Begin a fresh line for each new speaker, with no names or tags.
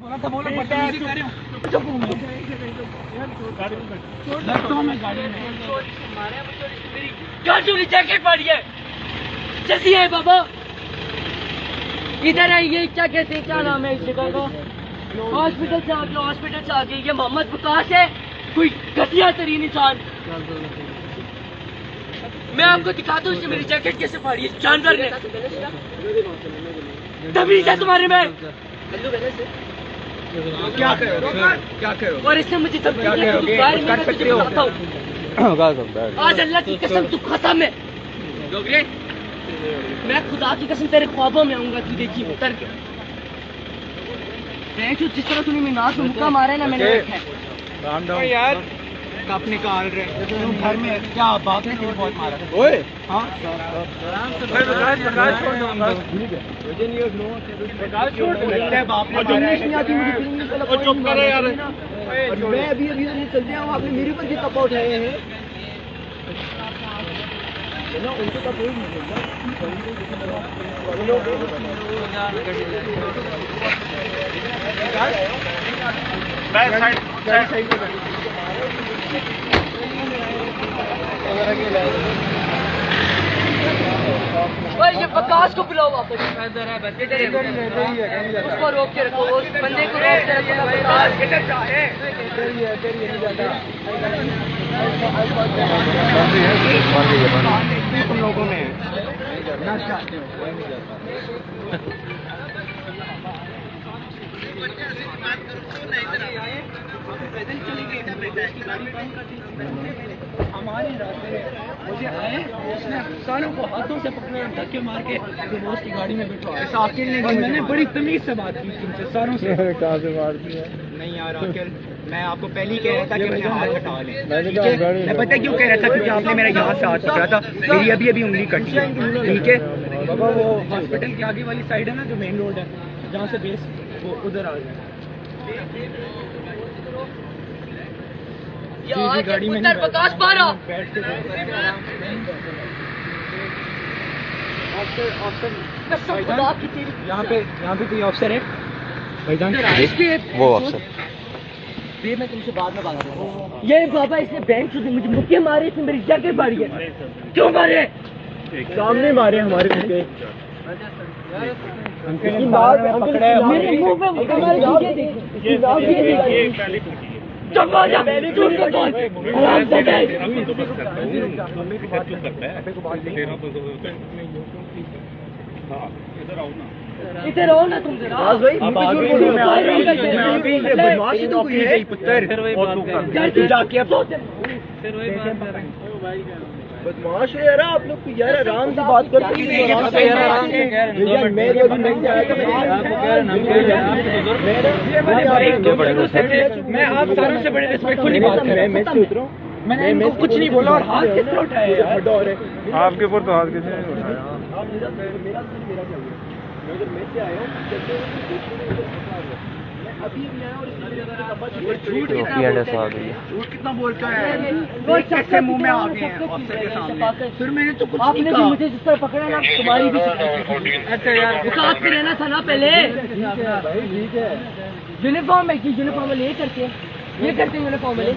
बोला था बोलो बदतमीजी कर रहे हो।
मेरी जैकेट पड़ी है। जैसी है बाबा इधर आइए। क्या कहते हैं, क्या नाम है इस जगह का? हॉस्पिटल से आगे, हॉस्पिटल से आगे। ये मोहम्मद विकास है, कोई घटिया तरीन इंसान। मैं आपको दिखाता हूँ मेरी जैकेट कैसे फाड़ी है जानवर ने। तभी से तुम्हारे में
क्या करो
और इसने मुझे धमकी दी है, तू बाहर कर सकते हो। आज अल्लाह की कसम तू खत्म है। मैं खुदा की कसम तेरे ख्वाबों में आऊंगा, तू देखी उतर के। जिस तरह तूने मेरी नाक में मुक्का मारा है ना, मैंने देखा है।
यार कप निकाल रहे तुम घर में क्या बात है? तेरे बहुत मारा ओए। हाँ चुप करो यार। मैं अभी चल गया हूँ, आपने मेरे ऊपर भी कपा उठाए हैं ना, उनको तो कोई
भाई ये विकास को बुलाओ वापस। उसको रोक के रखो, उस बंदे को रोक के रखो।
तुम लोगों ने हमारे रास्ते मुझे आए, उसने सारों को हाथों से पकड़े और धक्के मार के दोस्त की गाड़ी में बिठा। साकिल ने, मैंने बड़ी तमीज से बात की तुमसे, सारों से। कहाँ से मार दिया? नहीं यार आकिल, मैं आपको पहले ही कह रहा था कि मुझे हाथ हटा लें। मैं पता क्यों कह रहा था? क्योंकि आपने मेरा यहाँ से हाथ पकड़ा था, मेरी अभी अभी उंगली कटी है। ठीक है बाबा, वो हॉस्पिटल की आगे वाली साइड है ना, जो मेन रोड है जहाँ से बेस, वो उधर आ जाए।
गाड़ी में विकास पारा
यहाँ पे कोई अफसर है भाईजान?
वो अफसर
मैं तुमसे बाद में बात करूँगा। ये बाबा इसने बैंक से मुझे मुक्के मारे, इसने मेरी जैकेट फाड़ी है। क्यों मारे?
सामने मारे हमारे मुक्के।
मेरे मुंह पे मुक्का मारे। चुप हो जा, झूठ मत बोल। आराम से बैठ। इधर आओ ना तुम जरा।
बदमाश है यार आप लोग, यार आराम से बात करते मैं आप सारों से बड़े रिस्पेक्टफुली बात कर रहा हूँ। मैंने इनको कुछ नहीं बोला और हाथ किस तरह उठाया?
आपके ऊपर तो हाथ किसी ने उठाया?
झूठ कितना बोलता है? वो कैसे मुंह में आ गए हैं अफसर के सामने? फिर मैंने तो कुछ नहीं कहा।
मुझे जिस तरह पकड़ा ना, तुम्हारी भी।
अच्छा यार,
विकास पे रहना था ना पहले।
ठीक है।
यूनिफॉर्म है कि यूनिफॉर्म वाले ये करते हैं यूनिफॉर्म वाले।